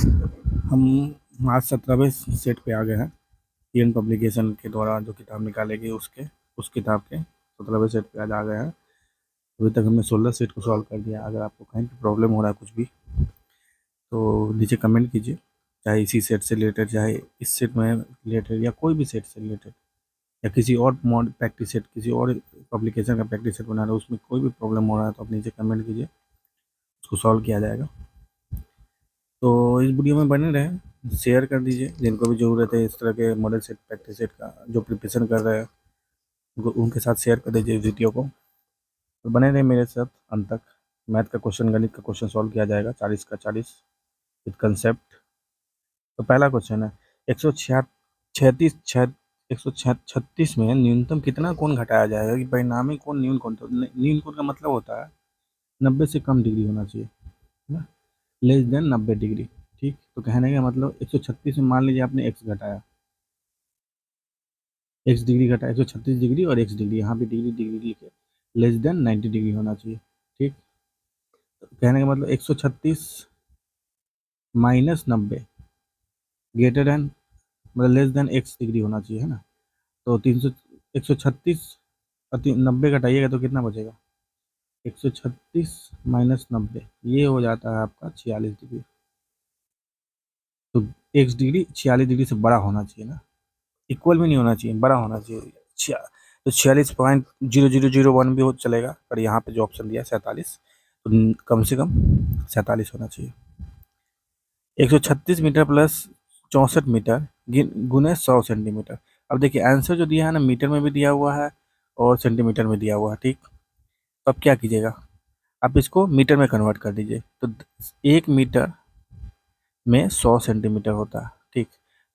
हम आज 17वें सेट पे आ गए हैं। पीएन पब्लिकेशन के द्वारा जो किताब निकाले गई उस किताब के 17वें सेट पे आज आ गए हैं। अभी तक हमने 16 सेट को सॉल्व कर दिया। अगर आपको कहीं भी प्रॉब्लम हो रहा है कुछ भी तो नीचे कमेंट कीजिए, चाहे इसी सेट से रिलेटेड, चाहे इस सेट में रिलेटेड, या कोई भी सेट से रिलेटेड, या किसी और मॉड प्रैक्टिस सेट, किसी और पब्लिकेशन का प्रैक्टिस सेट बना रहे हो, उसमें कोई भी प्रॉब्लम हो रहा है तो आप नीचे कमेंट कीजिए, उसको सॉल्व किया जाएगा। तो इस वीडियो में बने रहें, शेयर कर दीजिए जिनको भी ज़रूरत है इस तरह के मॉडल सेट प्रैक्टिस सेट का, जो प्रिपरेशन कर रहे हैं उनके साथ शेयर कर दीजिए इस वीडियो को। तो बने रहे मेरे साथ अंत तक। मैथ का क्वेश्चन, गणित का क्वेश्चन सॉल्व किया जाएगा 40 का 40 विद कंसेप्ट। तो पहला क्वेश्चन है, 136 में न्यूनतम कितना कोण घटाया जाएगा कि परिणामी कोण न्यून कोण। तो न्यून कोण का मतलब होता है 90 से कम डिग्री होना चाहिए, है ना, लेस देन 90 डिग्री। ठीक, तो कहने का मतलब 136 में मान लीजिए आपने एक्स घटाया, एक्स डिग्री घटाया, 136 डिग्री और एक्स डिग्री, यहाँ पे डिग्री डिग्री लिखे, लेस देन 90 डिग्री होना चाहिए। ठीक, तो कहने का मतलब 136 माइनस 90 ग्रेटर देन, मतलब लेस देन एक्स डिग्री होना चाहिए, है ना। तो 300, 136 और 90 घटाइएगा तो कितना बचेगा, 136 माइनस 90, ये हो जाता है आपका 46 डिग्री। तो एक्स डिग्री 46 डिग्री से बड़ा होना चाहिए ना, इक्वल भी नहीं होना चाहिए, बड़ा होना चाहिए। तो 46.0001 भी हो चलेगा, पर यहाँ पे जो ऑप्शन दिया है 47, तो कम से कम 47 होना चाहिए। 136 मीटर प्लस 64 मीटर गुने 100 सेंटीमीटर। अब देखिए आंसर जो दिया है ना, मीटर में भी दिया हुआ है और सेंटीमीटर में दिया हुआ है। ठीक, तो अब क्या कीजिएगा, आप इसको मीटर में कन्वर्ट कर दीजिए। तो 1 मीटर में 100 सेंटीमीटर होता है। ठीक,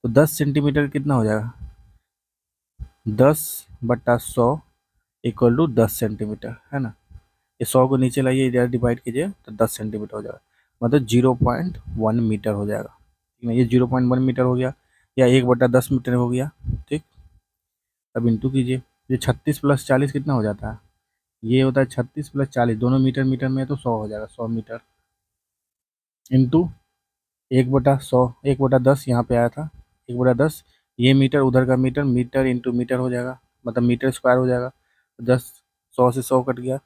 तो 10 सेंटीमीटर कितना हो जाएगा, 10/100 इक्वल टू 10 सेंटीमीटर, है ना। ये 100 को नीचे लाइए, इधर डिवाइड कीजिए तो 10 सेंटीमीटर हो जाएगा, मतलब 0.1 मीटर हो जाएगा। ठीक है, ये 0.1 मीटर हो गया, या 1/10 मीटर हो गया। ठीक, अब इंटू कीजिए, ये 36 प्लस 40 कितना हो जाता है, ये होता है 36 प्लस 40, दोनों मीटर मीटर में है तो 100 हो जाएगा, 100 मीटर इंटू 1/100, 1/10 यहाँ पे आया था, 1/10, ये मीटर उधर का मीटर, मीटर इंटू मीटर हो जाएगा, मतलब मीटर स्क्वायर हो जाएगा। 10, 100 से 100 कट गया,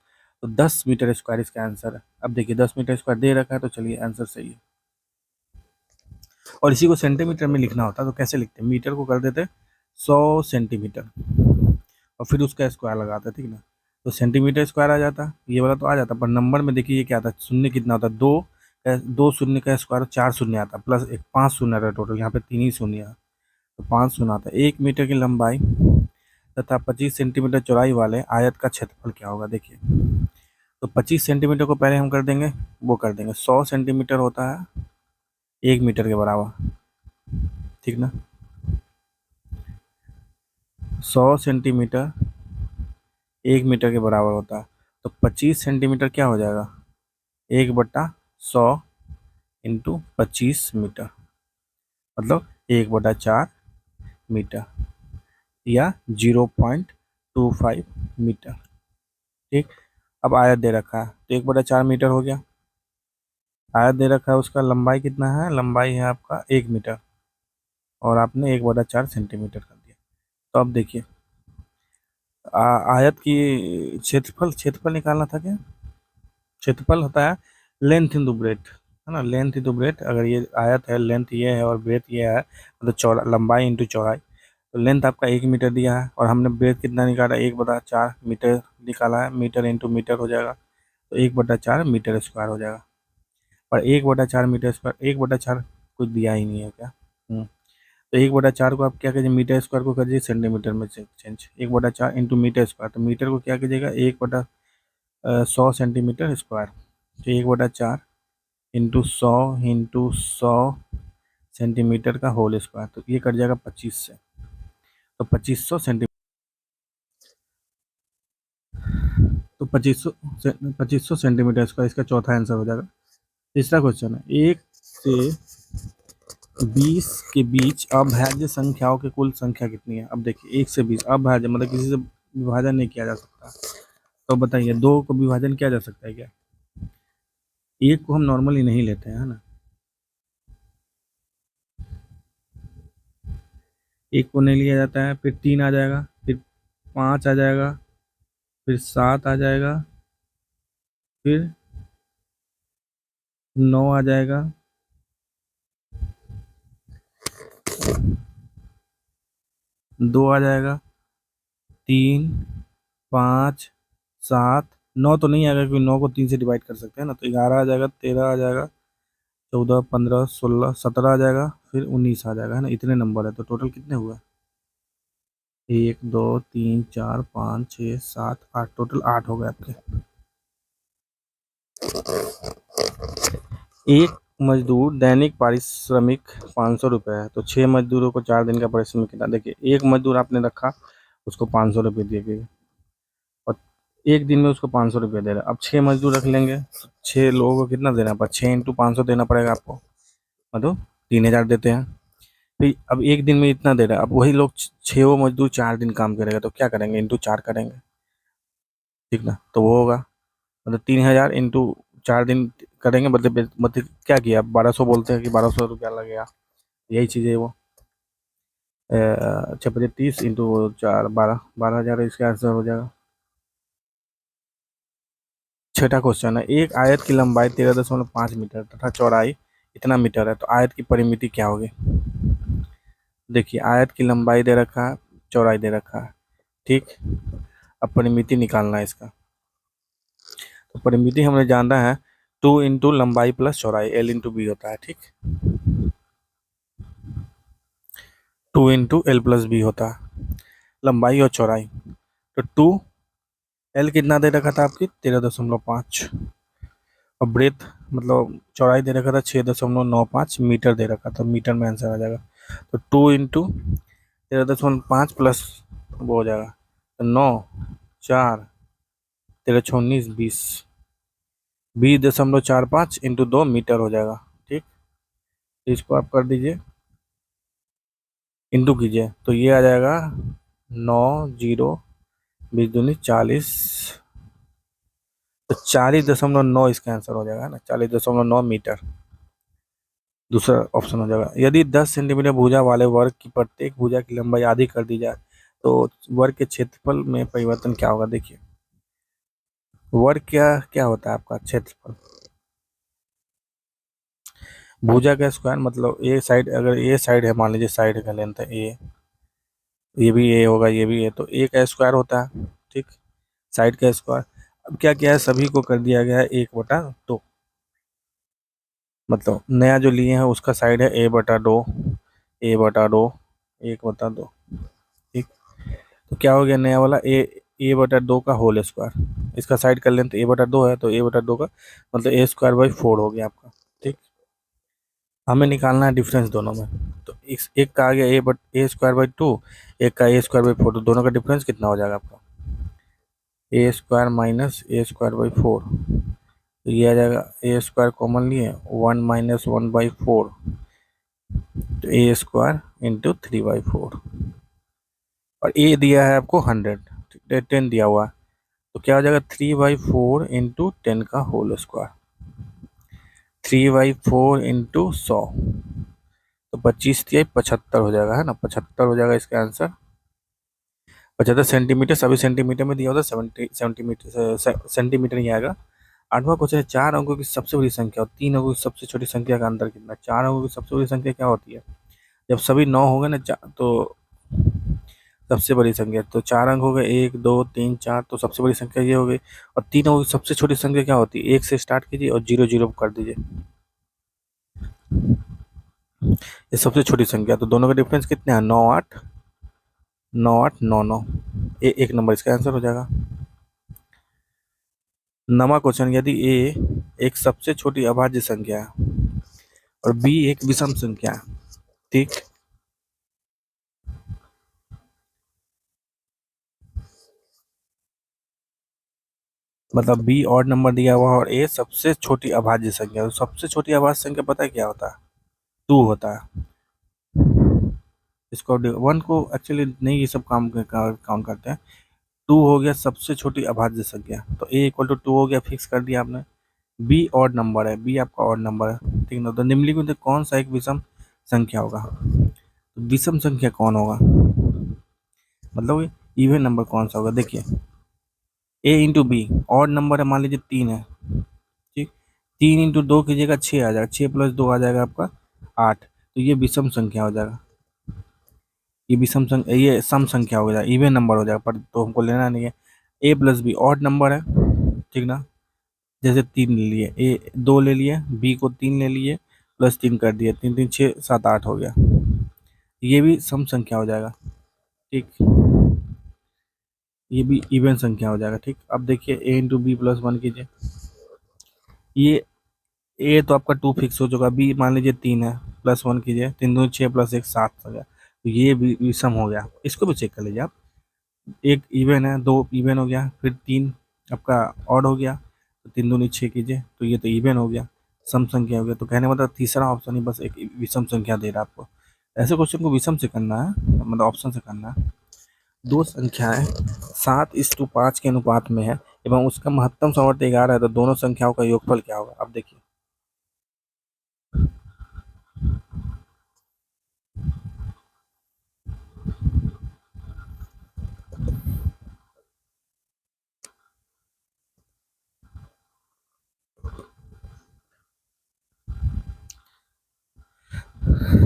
तो 10 मीटर स्क्वायर इसका आंसर है। अब देखिए 10 मीटर स्क्वायर दे रखा है, तो चलिए आंसर सही है। और इसी को सेंटीमीटर में लिखना होता तो कैसे लिखते, मीटर को कर देते 100 सेंटीमीटर और फिर उसका स्क्वायर लगाते, ठीक ना, तो सेंटीमीटर स्क्वायर आ जाता, ये वाला तो आ जाता, पर नंबर में देखिए ये क्या आता है, शून्य कितना होता है, दो शून्य का स्क्वायर 4 शून्य आता, प्लस एक 5 शून्य आता है टोटल, यहाँ पे 3 ही शून्य है, तो 5 शून्य आता है। 1 मीटर की लंबाई तथा 25 सेंटीमीटर चौड़ाई वाले आयत का क्षेत्रफल क्या होगा। देखिए, तो 25 सेंटीमीटर को पहले हम कर देंगे, वो कर देंगे 100 सेंटीमीटर होता है 1 मीटर के बराबर, ठीक ना, 100 सेंटीमीटर 1 मीटर के बराबर होता है, तो 25 सेंटीमीटर क्या हो जाएगा, 1/100 इंटू 25 मीटर, मतलब 1/4 मीटर, या 0.25 मीटर। ठीक, अब आयत दे रखा है तो 1/4 मीटर हो गया, आयत दे रखा है, उसका लंबाई कितना है, लंबाई है आपका 1 मीटर, और आपने 1/4 सेंटीमीटर कर दिया। तो अब देखिए आयत की क्षेत्रफल, क्षेत्रफल निकालना था क्या, क्षेत्रफल होता है लेंथ इंटू ब्रेथ, है ना, लेंथ इंटू ब्रेथ। अगर ये आयत है, लेंथ ये है और ब्रेथ ये है, मतलब चौड़ा, लंबाई इंटू चौड़ाई, तो लेंथ आपका 1 मीटर दिया है और हमने ब्रेथ कितना निकाला, 1/4 मीटर निकाला है, मीटर इंटू मीटर हो जाएगा, तो 1/4 मीटर स्क्वायर हो जाएगा। और 1/4 मीटर स्क्वायर, 1/4 कुछ दिया ही नहीं है क्या। तो 1/4 को आप क्या कीजिए, मीटर स्क्वायर को करिए सेंटीमीटर में चेंज, 1/4 इंटू मीटर स्क्वायर, तो मीटर को क्या कीजिएगा 1/100 सेंटीमीटर स्क्वायर, तो 1/4 इंटू 100 इंटू 100 सेंटीमीटर का होल स्क्वायर, तो ये कट जाएगा 25 से, तो 2500 सेंटीमीटर, तो 2500 सेंटीमीटर स्क्वायर इसका चौथा आंसर हो जाएगा। तीसरा क्वेश्चन है, 1 से 20 के बीच अभाज्य संख्याओं की कुल संख्या कितनी है। अब देखिए 1 से 20 अभाज्य मतलब किसी से विभाजन नहीं किया जा सकता, तो बताइए 2 को विभाजन किया जा सकता है क्या, 1 को हम नॉर्मली नहीं लेते हैं, है ना, एक को नहीं लिया जाता है, फिर 3 आ जाएगा, फिर 5 आ जाएगा, फिर 7 आ जाएगा, फिर 9 आ जाएगा, 2 आ जाएगा, 3, 5, 7, 9 तो नहीं आएगा क्योंकि 9 को 3 से डिवाइड कर सकते हैं ना, तो 11 आ जाएगा, 13 आ जाएगा, 14, 15, 16, 17 आ जाएगा, फिर 19 आ जाएगा, है ना। इतने नंबर है, तो टोटल कितने हुए? 1, 2, 3, 4, 5, 6, 7, 8, टोटल 8 हो गए आपके। एक मजदूर दैनिक पारिश्रमिक 500 रुपये है, तो 6 मजदूरों को 4 दिन का पारिश्रमिक कितना? देखिए, एक मजदूर आपने रखा, उसको 500 रुपये दिए गए, और एक दिन में उसको 500 रुपये दे रहे हैं। अब 6 मजदूर रख लेंगे, 6 लोगों को कितना देना पड़ा? 6 × 500 देना पड़ेगा आपको, मतलब 3000 देते हैं। फिर अब एक दिन में इतना दे रहा है, अब वही लोग 6 मजदूर 4 दिन काम करेगा, तो क्या करेंगे? × 4 करेंगे, ठीक ना। तो वो होगा मतलब 3000 × 4 दिन करेंगे, मतलब क्या किया? 1200 बोलते हैं कि 1200 रुपया लगेगा, यही चीज़ है वो। 6×5 × 30 × 4 12 12 हज़ार इसका आंसर हो जाएगा। छठा क्वेश्चन है, एक आयत की लंबाई 13.5 मीटर तथा चौड़ाई इतना मीटर है, तो आयत की परिमिति क्या होगी? देखिए, आयत की लंबाई दे रखा है, चौड़ाई दे रखा है, ठीक। अब परिमिति निकालना है इसका, तो परिमिति हमने जाना है 2 × लंबाई प्लस चौड़ाई, L × B होता है, ठीक। 2 × L + B होता है, लंबाई और चौड़ाई। तो 2 L कितना दे रखा था आपकी? 13.5, और ब्रेथ मतलब चौड़ाई दे रखा था 6.95 मीटर दे रखा था, मीटर में आंसर आ जाएगा। तो 2 × 13.5 प्लस वो हो जाएगा, तो 9, 4, 13, 19, 20, 20.45 × 2 मीटर हो जाएगा, ठीक। इसको आप कर दीजिए, इंटू कीजिए, तो ये आ जाएगा 9, 0, 20×2 = 40, तो 40.9 इसका आंसर हो जाएगा ना, 40.9 मीटर दूसरा ऑप्शन हो जाएगा। यदि 10 सेंटीमीटर भुजा वाले वर्ग की प्रत्येक भुजा की लंबाई आधी कर दी जाए, तो वर्ग के क्षेत्रफल में परिवर्तन क्या होगा? देखिए, वर्ग क्या क्या होता है आपका? क्षेत्रफल। भुजा का स्क्वायर मतलब ए साइड, अगर ए साइड है, मान लीजिए साइड का लेंथ है ए, ये भी ए होगा, ये भी ए, तो ए का स्क्वायर होता है, ठीक, साइड का स्क्वायर। अब क्या किया है, सभी को कर दिया गया है 1/2, मतलब नया जो लिए हैं उसका साइड है A/2, A/2, 1/2, ठीक। तो क्या हो गया नया वाला? A/2 का होल स्क्वायर, इसका साइड का लेंथ A/2 है, तो A/2 का मतलब A²/4 हो गया आपका, ठीक। हमें निकालना है डिफरेंस दोनों में, तो एक का आ गया A²/2, एक का A²/4, तो दोनों का डिफरेंस कितना हो जाएगा आपका? A² - A²/4, तो ये आ जाएगा, A² कॉमन लिए 1 - 1/4, तो A² × 3/4, और A दिया है आपको 100, 10 दिया हुआ है, तो क्या हो जाएगा? 3/4 × 10 का होल स्क्वायर, 3/4 × 100, तो 25 × 75 हो जाएगा, है ना, 75 हो जाएगा इसका आंसर। 75 सेंटीमीटर, सभी सेंटीमीटर में दिया होता है, सेंटीमीटर ही आएगा। 8वां क्वेश्चन है, 4 अंकों की सबसे बड़ी संख्या और 3 अंकों की सबसे छोटी संख्या का अंतर कितना? 4 अंकों की सबसे बड़ी संख्या क्या होती है? जब सभी 9 हो गए ना, तो सबसे बड़ी संख्या, तो 4 अंक हो गए, 1, 2, 3, 4, तो सबसे बड़ी संख्या ये हो गई। और 3 अंकों की सबसे छोटी संख्या क्या होती है? 1 से स्टार्ट कीजिए और 0 0 कर दीजिए, ये सबसे छोटी संख्या। तो दोनों का डिफरेंस कितने हैं? 9 8, 9 8, 9 9, एक नंबर इसका आंसर हो जाएगा। 9वां क्वेश्चन, यदि ए एक सबसे छोटी अभाज्य संख्या है और बी एक विषम संख्या है, ठीक, मतलब बी ऑड नंबर दिया हुआ है और ए सबसे छोटी अभाज्य संख्या, तो सबसे छोटी अभाज्य संख्या पता है क्या होता है? 2 होता है। इसको 1 को एक्चुअली नहीं, ये सब काउंट करते हैं। 2 हो गया सबसे छोटी अभाज्य संख्या, तो A = 2 हो गया, फिक्स कर दिया आपने। बी ऑड नंबर है, बी आपका ऑड नंबर है, ठीक ना। तो निम्नलिखित में कौन सा एक विषम संख्या होगा? तो विषम संख्या कौन होगा, मतलब इवन नंबर कौन सा होगा। देखिए ए इंटू बी, और नंबर है, मान लीजिए 3 है, ठीक, 3 इंटू 2 कीजिएगा 6 आ जाएगा, 6 + 2 आ जाएगा आपका 8, तो ये विषम संख्या हो जाएगा। ये विषम संख्या, ये सम संख्या हो जाएगा, इवन नंबर हो जाएगा, पर तो हमको लेना नहीं है। ए प्लस बी ऑड नंबर है, ठीक ना, जैसे 3 ले लिए, ए 2 ले लिए, बी को 3 ले लिए, प्लस 3 कर दिए, 3 3 6 7 8 हो गया, ये भी सम संख्या हो जाएगा, ठीक। ये भी इवन संख्या हो जाएगा, ठीक। अब देखिए ए इंटू बी प्लस 1 कीजिए, ये ए तो आपका 2 फिक्स हो चुका, बी मान लीजिए 3 है, प्लस 1 कीजिए, 3 2 6 प्लस 1 7 हो गया, तो ये भी विषम हो गया। इसको भी चेक कर लीजिए आप, एक इवन है, 2 इवन हो गया, फिर 3 आपका ऑड हो गया, तो 3 2 6 कीजिए, तो ये तो इवन हो गया, सम संख्या हो गया। तो कहने मतलब तीसरा ऑप्शन ही बस एक विषम संख्या दे रहा है आपको। ऐसे क्वेश्चन को विषम से करना है, मतलब ऑप्शन से करना है। दो संख्याएं 7:5 के अनुपात में है एवं उसका महत्तम सामर्थ्य 11 है, तो दोनों संख्याओं का योगफल क्या होगा। अब देखिए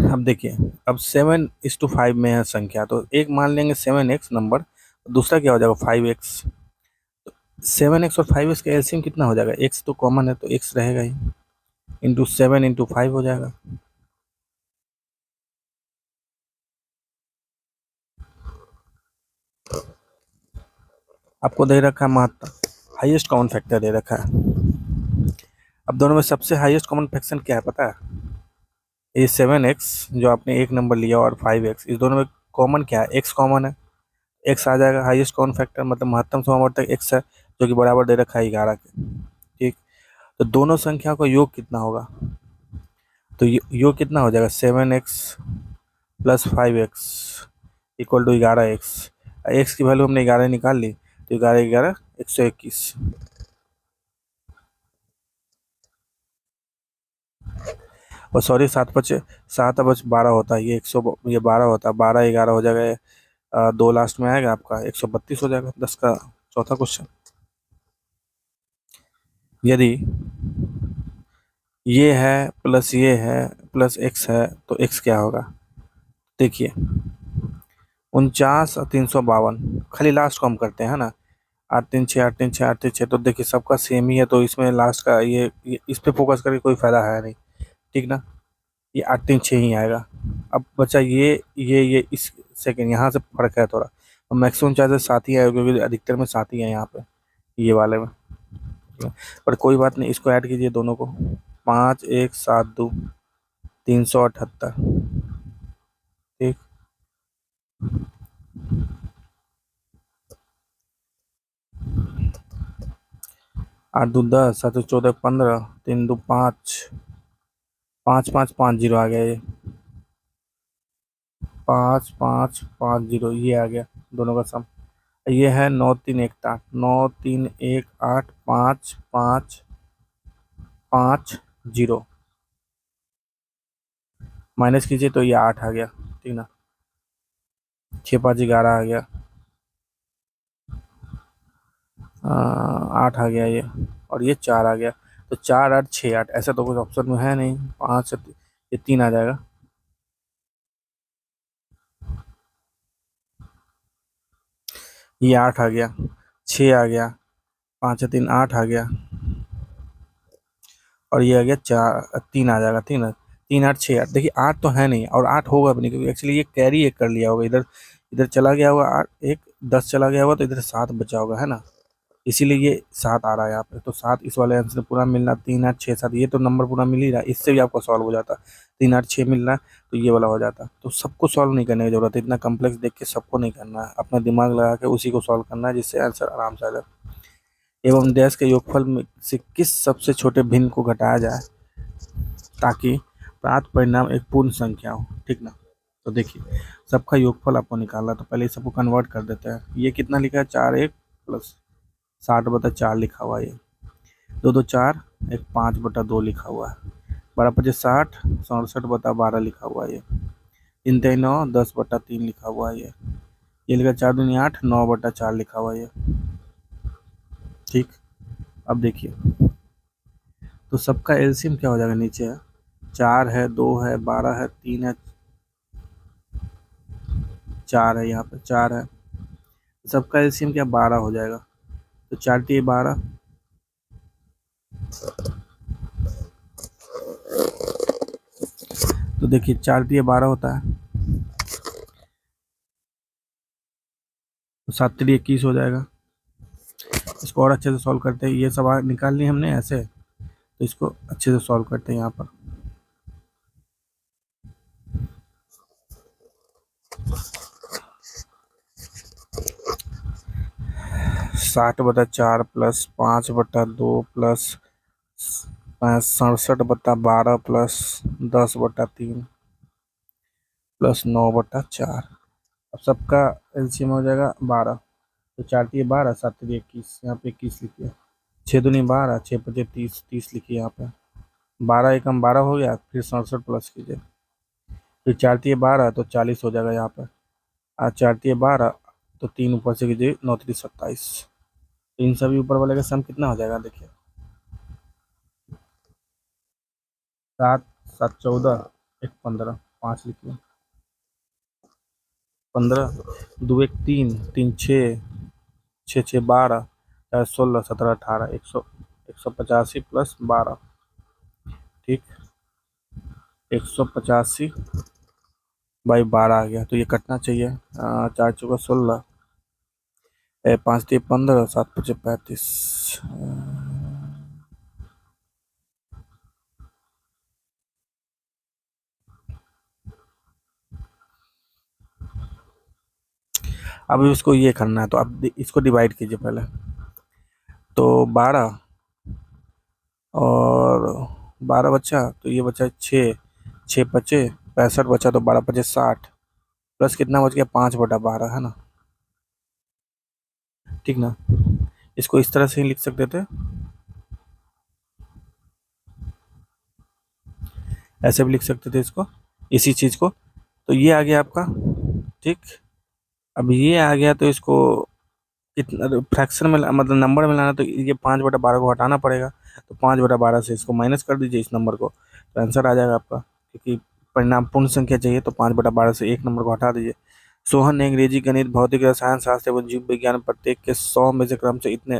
अब देखिए, अब 7:5 में है संख्या, तो एक मान लेंगे 7x नंबर, दूसरा क्या हो जाएगा 5x। 7x और 5x का एलसीएम कितना हो जाएगा, x तो कॉमन है तो x रहेगा ही, इंटू 7 × 5 हो जाएगा। आपको दे रखा है महत्तम, हाईएस्ट कॉमन फैक्टर दे रखा है। अब दोनों में सबसे हाईएस्ट कॉमन फैक्टर क्या है पता है, ये 7x जो आपने एक नंबर लिया और 5x, इस दोनों में कॉमन क्या है, x कॉमन है, x आ जाएगा हाईएस्ट कॉमन फैक्टर, मतलब महत्तम समावर्तक x है, जो कि बराबर दे रखा है 11 के, ठीक। तो दोनों संख्याओं का योग कितना होगा, तो योग कितना हो जाएगा 7x + 5x = 11x। x की वैल्यू हमने 11 निकाल ली, तो 11 11 121, और सॉरी 7 + 12 होता है, ये 12 होता है, 12 11 हो जाएगा, 2 लास्ट में आएगा आपका 132 हो जाएगा। 10 का चौथा क्वेश्चन, यदि ये है प्लस ये है प्लस x है, तो x क्या होगा। देखिए 49 और 352, खाली लास्ट को हम करते हैं ना, 8 3 6 8 3 6 8 3 6, तो देखिए सबका सेम ही है, तो इसमें लास्ट का ये इस पे फोकस करके कोई फायदा है नहीं, ठीक ना, ये 8 3 6 ही आएगा। अब बचा ये इस सेकंड यहाँ से फर्क है थोड़ा, और मैक्सिमम चार्जेस 7 ही आएगा, क्योंकि अधिकतर में 7 ही है यहाँ पे, ये वाले में, पर कोई बात नहीं, इसको ऐड कीजिए दोनों को, 5 1 7 2 378, ठीक। 8 2 10, 7 14 15, 3 2 5, 5 5 5 0 आ गया, ये 5 5 5 0 ये आ गया, दोनों का सम। ये है 9 3 1 8, 9 3 1 8 5 5 5 0, माइनस कीजिए तो ये 8 आ गया, ठीक ना, 6 5 11 आ गया, 8 आ गया ये, और ये 4 आ गया, तो 4 8 6 8, ऐसा तो कुछ ऑप्शन में है नहीं, 5 ये 3 आ जाएगा, ये 8 आ गया, 6 आ गया, 5 3 8 आ गया, और ये आ गया 4 3 आ जाएगा, ठीक ना, 3 8 6 8, देखिए 8 तो है नहीं, और 8 होगा भी नहीं, क्योंकि एक्चुअली ये कैरी एक कर लिया होगा, इधर इधर चला गया होगा 8, एक 10 चला गया होगा, तो इधर 7 बचा होगा, है ना, इसीलिए ये 7 आ रहा है यहाँ पे। तो 7 इस वाले आंसर पूरा मिलना, 3 8 6 7, ये तो नंबर पूरा मिल ही रहा है, इससे भी आपको सॉल्व हो जाता, 3 8 6 मिल रहा है, तो ये वाला हो जाता। तो सबको सॉल्व नहीं करने की जरूरत है, इतना कम्प्लेक्स देख के सबको नहीं करना है, अपना दिमाग लगा के उसी को सॉल्व करना है, जिससे आंसर आराम से आ जाए। एवं डैश के योगफल में से किस सबसे छोटे भिन्न को घटाया जाए ताकि प्राप्त परिणाम एक पूर्ण संख्या हो, ठीक ना। तो देखिए सबका योगफल आपको निकालना, तो पहले सबको कन्वर्ट कर देते हैं। ये कितना लिखा है, 4 1 + 60/4 लिखा हुआ है, ये 2 2 4 एक 5/2 लिखा हुआ है, 12 5 60, 67/12 लिखा हुआ है, ये तीन तीन 9, 10/3 लिखा हुआ है ये लिखा 4 दूनी 8, 9/4 लिखा हुआ है ये। ठीक, अब देखिए तो सबका एलसीएम क्या हो जाएगा, नीचे है 4 है, 2 है, 12 है, 3 है, 4 है, यहाँ पे 4 है, सबका एलसीएम क्या 12 हो जाएगा। तो 4 × 12, तो देखिए 4 × 12 होता है, तो 7 × 21 हो जाएगा। इसको और अच्छे से सॉल्व करते हैं, ये सवाल निकाल लिए हमने ऐसे, तो इसको अच्छे से सॉल्व करते हैं यहाँ पर। 60/4 प्लस 5/2 प्लस 67/12 प्लस 10/3 प्लस 9/4। अब सबका एलसीएम हो जाएगा 12, तो 4 × 12, 7 × 21, यहाँ पे 21 लिखिए, 6 दूनी 12, 6 × 5 30, 30 लिखिए यहाँ पे, 12 एकम 12 हो गया, फिर 67 प्लस कीजिए, फिर 4 × 12 तो 40 हो जाएगा यहाँ पे, आज 4 × 12 तो 3 ऊपर से कीजिए, 9 × 27। तो इन सभी ऊपर वाले का सम कितना हो जाएगा, देखिए 7 7 14, 1 15, 5 लिखिए, 15, 2 1 3, 3 6, 6 6 12, 4 16, 17 18, 185 प्लस 12। ठीक, 185/12 आ गया, तो ये कटना चाहिए। 4 × 4 = 16, 5 × 3 = 15, 7 × 5 = 35। अब इसको ये करना है, तो अब इसको डिवाइड कीजिए पहले, तो 12 और 12 बचा, तो ये बचा 6, 6 बचे 65 बचा, तो 12 × 5 = 60, प्लस कितना बच गया 5/12 है ना। ठीक ना, इसको इस तरह से ही लिख सकते थे, ऐसे भी लिख सकते थे इसको, इसी चीज़ को। तो ये आ गया आपका। ठीक, अब ये आ गया, तो इसको कितना फ्रैक्शन में मतलब नंबर में लाना, तो ये 5/12 को हटाना पड़ेगा, तो 5/12 से इसको माइनस कर दीजिए इस नंबर को, तो आंसर आ जाएगा आपका, क्योंकि परिणाम पूर्ण संख्या चाहिए, तो 5/12 से एक नंबर को हटा दीजिए। सोहन ने अंग्रेजी, गणित, भौतिक, रसायन शास्त्र एवं जीव विज्ञान प्रत्येक के 100 में से क्रम से इतने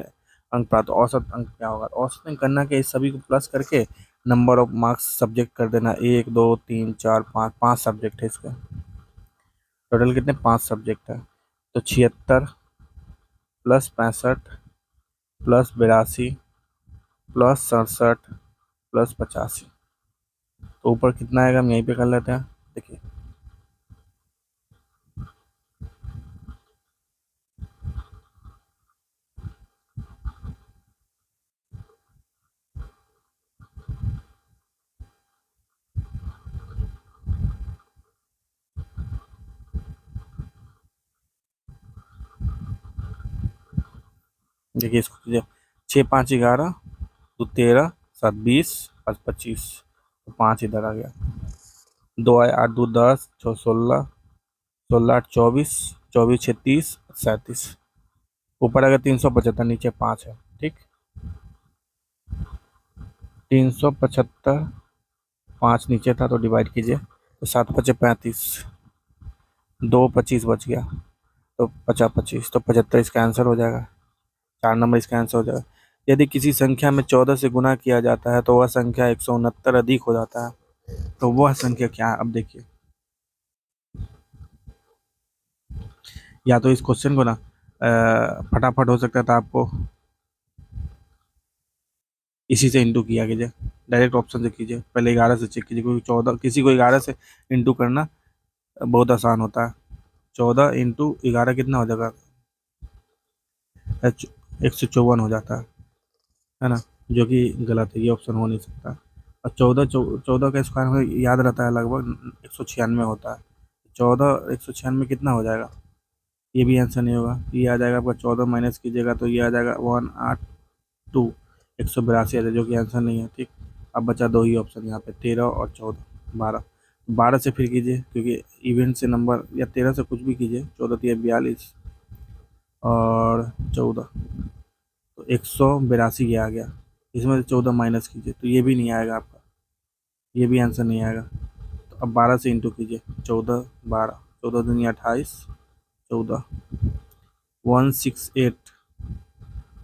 अंक प्राप्त। औसत अंक क्या होगा, औसत अंक करना के इस सभी को प्लस करके नंबर ऑफ मार्क्स सब्जेक्ट कर देना, 1 2 3 4 5, 5 सब्जेक्ट है इसका, टोटल कितने 5 सब्जेक्ट है, तो 76 प्लस 65 प्लस 82 प्लस 67 प्लस 85, तो ऊपर कितना आएगा हम यहीं पे कर लेते हैं। देखिए देखिए इसको कीजिए, 6 5 11, 2 13, 7 20, 5 25, तो 5 इधर आ गया, 2 आए, 8 2 10, 6 16, 16 8 24, 24 6 30, 37, ऊपर आ गया 375, नीचे 5 है। ठीक, 375, 5 नीचे था, तो डिवाइड कीजिए, तो 7 × 5 = 35, 2 25 बच गया, तो 50 25, तो 75 इसका आंसर हो जाएगा, 4 नंबर इसका आंसर हो जाएगा। यदि किसी संख्या में 14 से गुना किया जाता है तो वह संख्या 169 अधिक हो जाता है, तो वह संख्या क्या है, अब देखिए, या तो इस क्वेश्चन को ना फटाफट हो सकता था आपको इसी से इंटू किया कीजिए, डायरेक्ट ऑप्शन से कीजिए, पहले 11 से चेक कीजिए, क्योंकि 14 किसी को 11 से इंटू करना बहुत आसान होता है। 14 × 11 कितना हो जाएगा, 154 हो जाता है ना, जो कि गलत है, ये ऑप्शन हो नहीं सकता। और 14 का स्क्वायर हमें याद रहता है लगभग 196 होता है, 14 196 कितना हो जाएगा, ये भी आंसर नहीं होगा, ये आ जाएगा आपका 14 माइनस कीजिएगा तो ये आ जाएगा 182, 182 आ जाएगा, जो कि आंसर नहीं है। ठीक, अब बचा दो ही ऑप्शन यहाँ पे, 13 और 14 12, 12 से फिर कीजिए, क्योंकि इवेंट से नंबर, या 13 से कुछ भी कीजिए। 14 या 42 और 14, तो 182 ये आ गया। इसमें से 14 माइनस कीजिए तो ये भी नहीं आएगा आपका, ये भी आंसर नहीं आएगा। तो अब 12 से इंटू कीजिए, 14 12, 14 दूनी 28, 14 168,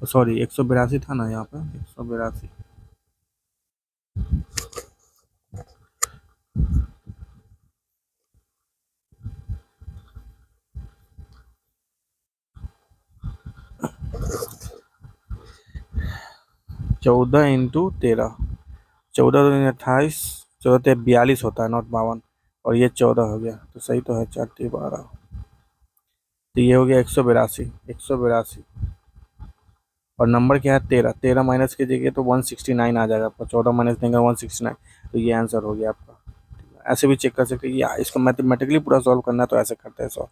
सॉरी 182 था ना यहाँ पे, 182। 14 इंटू 13, 14 दूनी 28, 14 42 होता है, नॉट 52। और ये 14 हो गया, तो सही तो है, 4 12। तो ये हो गया 182, 182। और नंबर क्या है, 13, 13 माइनस कीजिएगा तो 169 आ जाएगा आपका, 14 माइनस देंगे 169। तो ये आंसर हो गया आपका। ऐसे भी चेक कर सकते हैं, या इसको मैथमेटिकली पूरा सॉल्व करना है तो ऐसे करते हैं सॉल्व।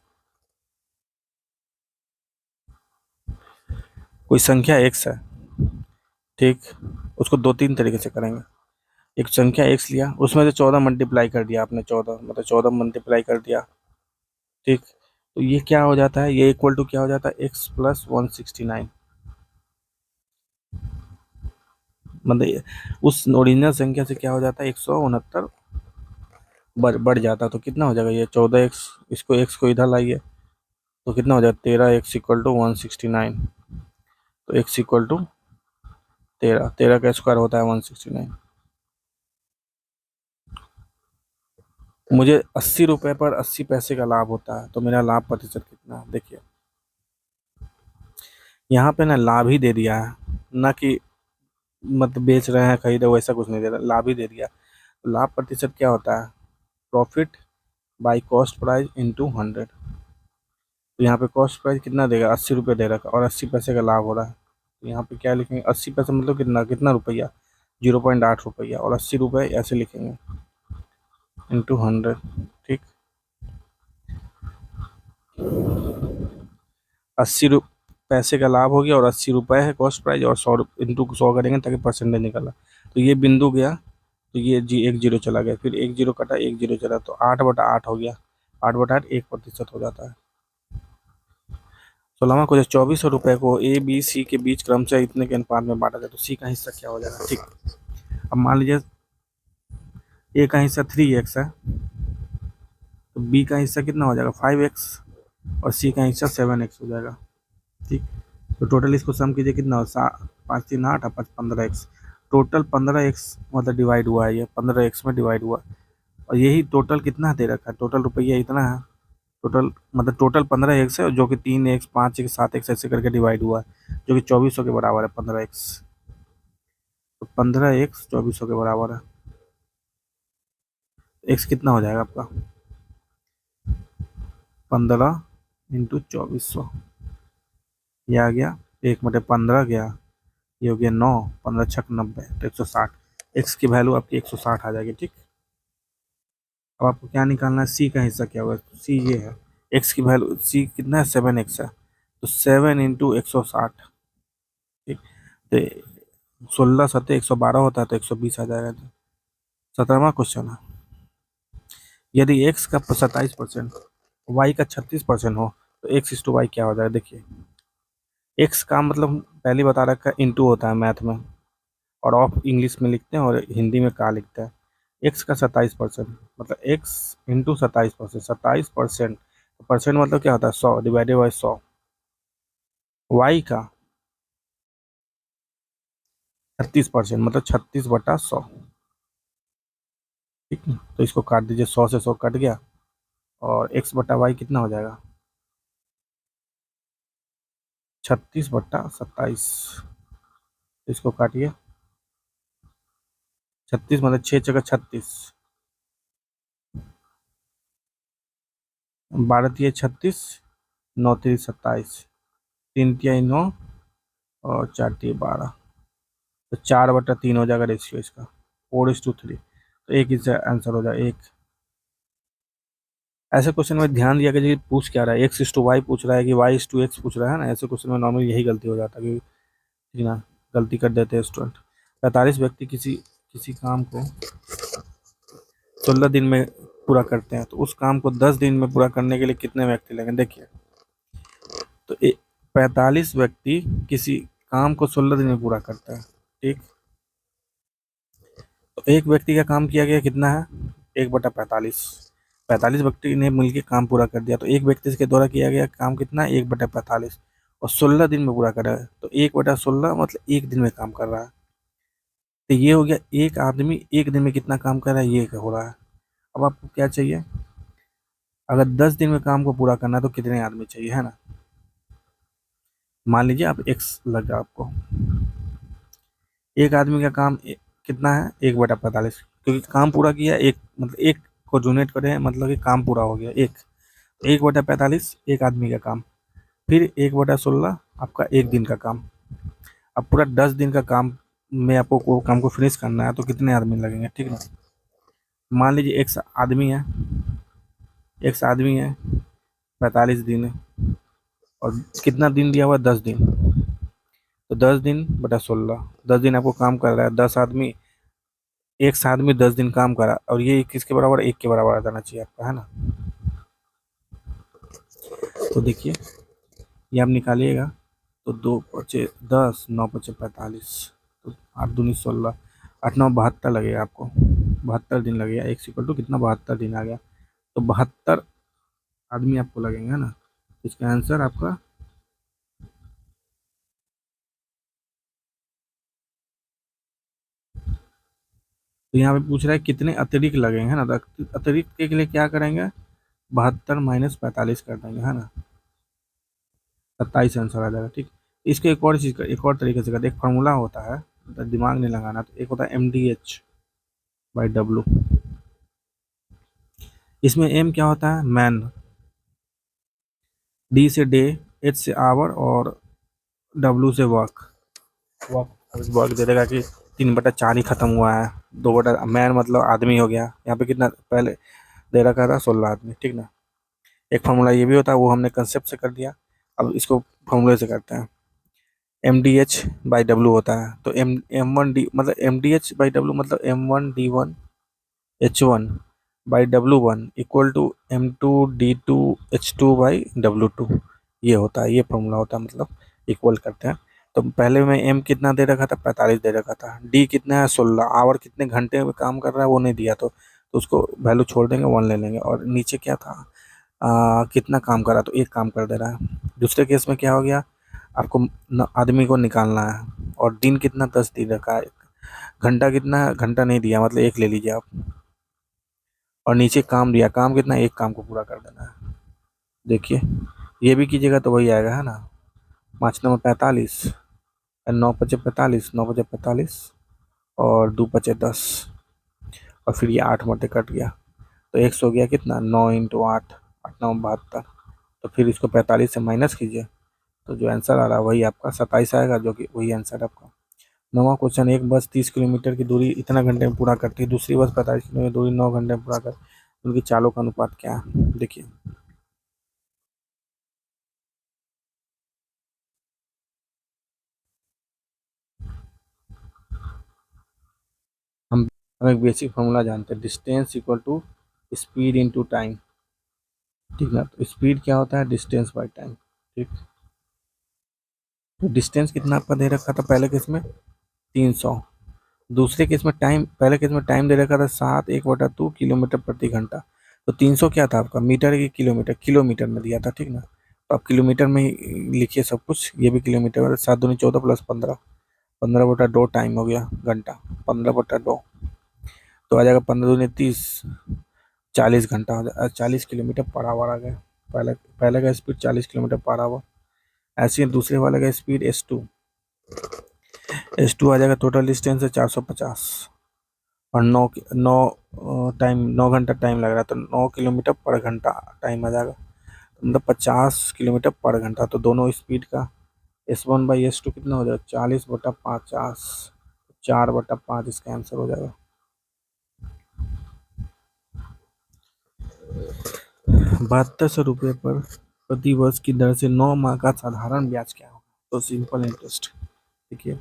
कोई संख्या एक्स है, ठीक, उसको दो तीन तरीके से करेंगे। एक संख्या एक्स लिया, उसमें से 14 मल्टीप्लाई कर दिया आपने, 14 मतलब 14 मल्टीप्लाई कर दिया, ठीक। तो ये क्या हो जाता है, ये इक्वल टू क्या हो जाता है, एक्स प्लस 169। मतलब उस ओरिजिनल संख्या से क्या हो जाता है, 169 बढ़ जाता है। तो कितना हो जाएगा, ये 14 एक्स, इसको एक्स को इधर लाइए तो कितना हो जाएगा, 13 एक्स इक्वल टू 169। तो एक्स इक्वल टू 13, 13 का स्क्वायर होता है 169। मुझे 80 रुपये पर 80 पैसे का लाभ होता है, तो मेरा लाभ प्रतिशत कितना है, देखिए यहाँ पे ना लाभ ही दे दिया है, ना कि मतलब बेच रहे हैं खरीदे, वैसा कुछ नहीं दे रहा, लाभ ही दे दिया। तो लाभ प्रतिशत क्या होता है, profit by cost price into 100। तो यहाँ पे कॉस्ट प्राइस कितना देगा, 80 रुपये दे रखा, और 80 पैसे का लाभ हो रहा है। तो यहाँ पे क्या लिखेंगे, 80 पैसे मतलब कितना, कितना रुपया, 0.8 रुपया, और 80 रुपये ऐसे लिखेंगे इंटू 100, ठीक। 80 पैसे का लाभ हो गया, और 80 रुपये है कॉस्ट प्राइस, और 100 इंटू 100 करेंगे ताकि परसेंटेज निकला। तो ये बिंदु गया, तो ये जी एक जीरो चला गया, फिर एक जीरो कटा, एक जीरो चला, तो 8/8 हो गया। 8/8 1% हो जाता है। 16वां क्वेश्चन, 2400 रुपये को ए बी सी के बीच क्रमशः इतने के अनुपात में बांटा जाए तो सी का हिस्सा क्या हो जाएगा, ठीक। अब मान लीजिए ए का हिस्सा 3x है, तो बी का हिस्सा कितना हो जाएगा, 5x, और सी का हिस्सा 7x हो जाएगा, ठीक। तो टोटल इसको सम कीजिए, कितना हो, 5 3 8 और 15x। टोटल 15x मतलब डिवाइड हुआ है, ये 15x में डिवाइड हुआ। और यही टोटल कितना दे रखा है, टोटल रुपया इतना है, टोटल मतलब टोटल 15x है, जो कि 3x 5x 7x ऐसे करके डिवाइड हुआ है, जो कि 2400 के बराबर है 15x। तो 15x 2400 के बराबर है। x कितना हो जाएगा आपका, 15 इंटू 2400, ये आ गया 1/15 गया, ये हो गया 9, 15 छक 90, तो 160। एक्स की वैल्यू आपकी 160 आ जाएगी, ठीक। अब आपको क्या निकालना है, सी का हिस्सा क्या होगा, सी ये है, एक्स की वैल्यू सी कितना है, 7x है, तो 7 इंटू 160, ठीक। तो 16 7 112 होता है, तो 120 आ जाएगा। 17वां क्वेश्चन है, यदि एक्स का 27% वाई का 36% हो तो एक्स इस टू वाई क्या हो जाएगा, देखिए एक्स का मतलब पहले बता रखा है, इंटू होता है मैथ में, और ऑफ इंग्लिश में लिखते हैं, और हिंदी में का लिखते हैं। एक्स का 27% मतलब एक्स इंटू 27%, 27%, परसेंट मतलब क्या होता है, 100 डिवाइडेड बाई 100। वाई का 36% मतलब 36/100, ठीक है। तो इसको काट दीजिए, 100 से 100 कट गया, और x/y कितना हो जाएगा, 36/27। इसको काटिए, 36 मतलब 6 × 36, 12×3 = 36, 9×3 = 27, 3×3 = 9, और 4×3 = 12। तो 4/3 हो जाएगा रेशियो इसका, 4:3। तो एक इसका आंसर हो जाएगा, एक। ऐसे क्वेश्चन में ध्यान दिया कि जी पूछ क्या रहा है, x/y पूछ रहा है कि y/x पूछ रहा है ना, ऐसे क्वेश्चन में नॉर्मली यही गलती हो जाता है कि ना, गलती कर देते हैं स्टूडेंट। 45 व्यक्ति किसी किसी काम को 16 दिन में पूरा करते हैं, तो उस काम को 10 दिन में पूरा करने के लिए कितने व्यक्ति लगेंगे? देखिए, तो 45 व्यक्ति किसी काम को 16 दिन में पूरा करता है, ठीक। तो एक व्यक्ति का काम किया गया कितना है? 1/45। 45 व्यक्ति ने मिलकर काम पूरा कर दिया, तो एक व्यक्ति के द्वारा किया गया काम कितना है? 1/45, और 16 दिन में पूरा करा है, तो 1/16 मतलब एक दिन में काम कर रहा है। तो ये हो गया, एक आदमी एक दिन में कितना काम कर रहा है, ये हो रहा है। अब आपको क्या चाहिए? अगर 10 दिन में काम को पूरा करना है तो कितने आदमी चाहिए, है ना। मान लीजिए आप एक्स लगा आपको, एक आदमी का काम कितना है? 1/45, क्योंकि काम पूरा किया एक, मतलब एक को डोनेट करे, मतलब कि काम पूरा हो गया एक। 1/45 एक आदमी का काम, फिर 1/16 आपका एक दिन का काम। अब पूरा 10 दिन का काम में आपको काम को फिनिश करना है, तो कितने आदमी लगेंगे, ठीक ना। मान लीजिए एक्स आदमी है, 45 दिन है, और कितना दिन दिया हुआ? 10 दिन। तो 10 दिन/16, 10 दिन आपको काम कर रहा है, 10 आदमी, एक आदमी 10 दिन काम करा, और ये किसके बराबर? एक के बराबर आ जाना चाहिए आपका, है ना। तो देखिए, ये आप निकालिएगा, तो 2×5 = 10, 9×5 = 45, तो 8×2 = 16, 8×9 = 72 लगेगा आपको, 72 दिन लगेगा। एक इक्वल टू कितना? 72 दिन आ गया। तो 72 आदमी आपको लगेंगे, है ना। इसका आंसर आपका तो यहाँ पे पूछ रहा है कितने अतिरिक्त लगेंगे, है ना। तो अतिरिक्त के लिए क्या करेंगे? 72 - 45 कर देंगे, है ना। 27 आंसर आ जाएगा, ठीक। इसके एक और चीज़ का एक और तरीके से करते हैं। एक फार्मूला होता है, तो दिमाग नहीं लगाना। तो एक होता है MDH/W। इसमें M क्या होता है? मैन, D से डे, H से आवर, और W से वर्क। वर्क दे देगा कि 3/4 ही खत्म हुआ है। 2 मैन मतलब आदमी हो गया, यहाँ पे कितना पहले दे रखा था? 16 आदमी, ठीक ना। एक फार्मूला ये भी होता है, वो हमने कंसेप्ट से कर दिया। अब इसको फार्मूले से करते हैं। MDH/W होता है, तो M1D मतलब MDH/W मतलब M1D1H1/W1 = M2D2H2/W2। ये होता है, ये फॉर्मूला होता है, मतलब इक्वल करते हैं। तो पहले में M कितना दे रखा था? 45 दे रखा था। D कितना है? 16। आवर कितने घंटे में काम कर रहा है वो नहीं दिया, तो उसको वैल्यू छोड़ देंगे, 1 ले लेंगे। और नीचे क्या था? कितना काम करा, तो एक काम कर दे रहा है। दूसरे केस में क्या हो गया? आपको आदमी को निकालना है, और दिन कितना? 10 दिन रखा है। घंटा कितना है? घंटा नहीं दिया, मतलब एक ले लीजिए आप। और नीचे काम दिया, काम कितना? एक काम को पूरा कर देना है। देखिए, ये भी कीजिएगा तो वही आएगा, है ना। 5×9 = 45, 9×5 = 45, 9×5 = 45, और 2×5 = 10, और फिर ये 8 मटे कट गया, तो 100 हो गया कितना? 9 × 8, 8×9 = 72। तो फिर इसको 45 से माइनस कीजिए, तो जो आंसर आ रहा है वही आपका 27 आएगा, जो कि वही आंसर आपका। 9वां क्वेश्चन, एक बस 30 किलोमीटर की दूरी इतना घंटे में पूरा करती है, दूसरी बस 45 किलोमीटर दूरी 9 घंटे में पूरा कर, उनकी चालों का अनुपात क्या है? देखिए, हम एक बेसिक फॉर्मूला जानते हैं, distance equal to speed into time, ठीक ना। तो स्पीड क्या होता है? डिस्टेंस बाय टाइम, ठीक। तो डिस्टेंस कितना आपका दे रखा था पहले केस में? 300। दूसरे केस में टाइम, पहले केस में टाइम दे रखा था 7, 1/2 किलोमीटर प्रति घंटा। तो 300 क्या था आपका? मीटर की किलोमीटर? किलोमीटर में दिया था, ठीक ना। तो आप किलोमीटर में ही लिखिए सब कुछ, ये भी किलोमीटर में। 7 दूनी 14 + 15, 15/2 टाइम हो गया घंटा, 15/2, तो आ जाएगा 15 दूनी 30, 40 घंटा हो जाएगा, 40 किलोमीटर पर आवर आ गया। पहले पहले का स्पीड 40 किलोमीटर पर आवर। ऐसे ही दूसरे वाले का स्पीड S2 आ जाएगा। टोटल डिस्टेंस है 450, और 9 घंटा टाइम लग रहा है, तो 9 किलोमीटर पर घंटा टाइम आ जाएगा, मतलब 50 किलोमीटर पर घंटा। तो दोनों स्पीड का S1/S2 कितना हो जाएगा? 40/50, 4/5 इसका आंसर हो जाएगा। 7200 रुपये पर प्रति वर्ष की दर से 9 माह का साधारण ब्याज क्या होगा? तो सिंपल इंटरेस्ट। देखिए,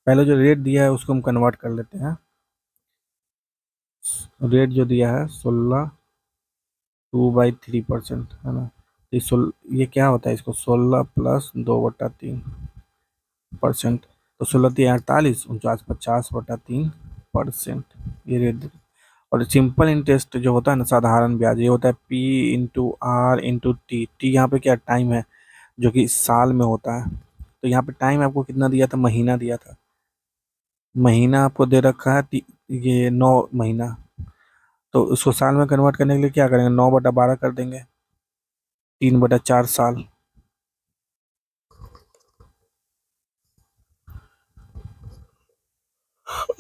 पहले जो रेट दिया है उसको हम कन्वर्ट कर लेते हैं। रेट जो दिया है 2/3% है ना। ये क्या होता है, इसको 16 + 2/3%, तो 16×3 = 48, 49/50%, ये रेट। और सिंपल इंटरेस्ट जो होता है ना, साधारण ब्याज, ये होता है P/R/T। टी यहाँ पे क्या टाइम है, जो कि साल में होता है। तो यहाँ पे टाइम आपको कितना दिया था, महीना दिया था। महीना आपको दे रखा है ये 9 महीना। तो उसको साल में कन्वर्ट करने के लिए क्या करेंगे, 9/12 कर देंगे, 3/4 साल।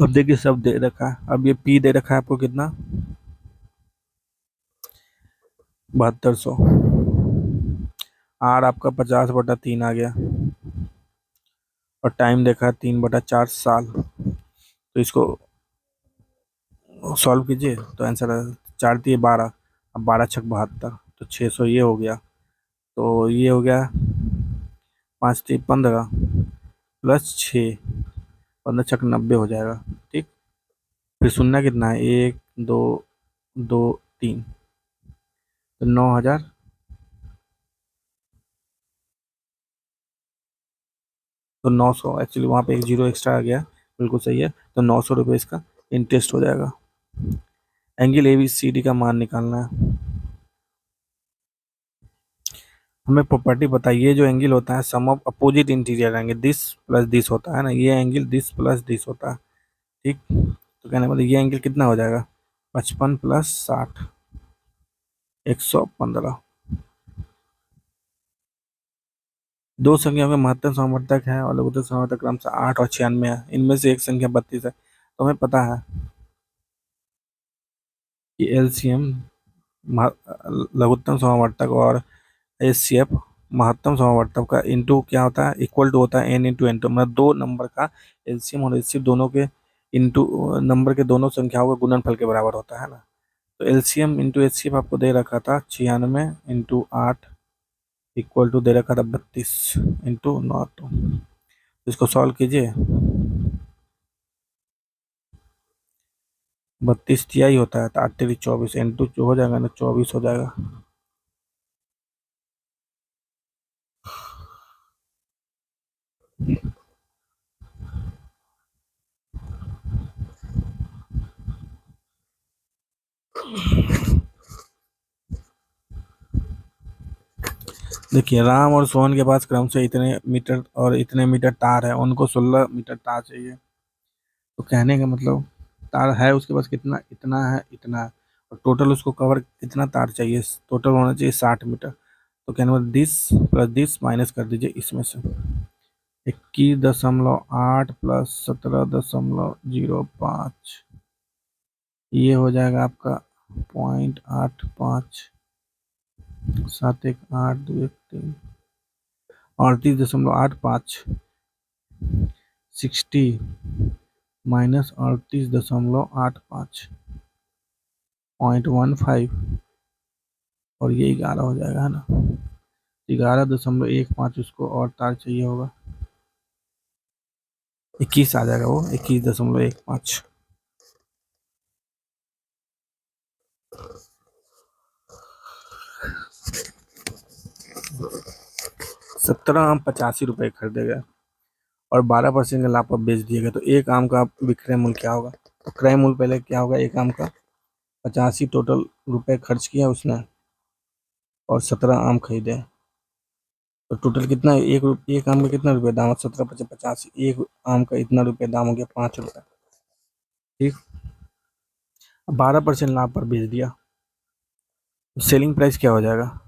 अब देखिए सब दे रखा है। अब ये पी दे रखा है आपको कितना, 7200। आर आपका 50/3 आ गया, और टाइम देखा है 3/4 साल। तो इसको सॉल्व कीजिए तो आंसर है 4×3 = 12। अब 12×6 = 72, तो 600 ये हो गया। तो ये हो गया 5×3 = 15 +6, 15×6 = 90 हो जाएगा। ठीक, फिर शून्य कितना है, 1, 2, 2, 3, तो 9000। तो 900, एक्चुअली वहाँ पे एक जीरो एक्स्ट्रा आ गया, बिल्कुल सही है। तो 900 रुपये इसका इंटरेस्ट हो जाएगा। एंगल ABCD का मान निकालना है हमें। प्रॉपर्टी बताइए, जो एंगल होता है sum of opposite interior angle, this plus this होता है ना, ये एंगल दिस प्लस दिस होता है। ठीक, तो कहने मतलब ये एंगल कितना हो जाएगा, 55 + 60, 115। दो संख्या में महत्तम समवर्तक है और लघुत्तम समवर्तक क्रमशः 8 और 96 है। इनमें से एक संख्या 32 है। तो हमें पता है कि LCM लघुत्तम समवर्तक और HCF महत्तम समवर्तक का इंटू क्या होता है, इक्वल टू होता है n×n2, मतलब दो नंबर का LCM और HCF दोनों के इंटू नंबर के दोनों संख्याओं के गुणनफल के बराबर होता है ना। तो LCM इंटू HCF आपको दे रखा था 96 × 8 इक्वल टू दे रखा था 32 × 9। इसको सॉल्व कीजिए, 32 तिहाई होता है, तो 8×3 = 24, N2 जो हो जाएगा ना, 24 हो जाएगा। देखिए राम और सोहन के पास क्रमशः इतने मीटर और इतने मीटर तार है, उनको 16 मीटर तार चाहिए। तो कहने का मतलब, तार है उसके पास कितना, इतना है, इतना है, और टोटल उसको कवर कितना तार चाहिए, टोटल होना चाहिए 60 मीटर। तो कहने मतलब दिस प्लस दिस माइनस कर दीजिए इसमें से, 21.8 + 17.05, ये हो जाएगा आपका 0.85, 7, 1, 8, 2, 1, 3, 38.85, 60 माइनस 38.85, 0.15, और ये 11 हो जाएगा, है ना। 11.15 उसको और तार चाहिए होगा, 21 आ जाएगा, वो 21.15। 17 आम 85 रुपये खरीदे गए और 12% का लाभ पर बेच दिए गए, तो एक आम का विक्रय मूल्य क्या होगा। तो क्रय मूल्य पहले क्या होगा, एक आम का 85 टोटल रुपए खर्च किया उसने, और 17 आम खरीदे, तो टोटल कितना है, एक आम का कितना रुपये दाम है, 17×5 = 85, एक आम का इतना रुपये दाम हो गया, 5 रुपये। ठीक, 12% लाभ पर बेच दिया, सेलिंग प्राइस क्या हो जाएगा,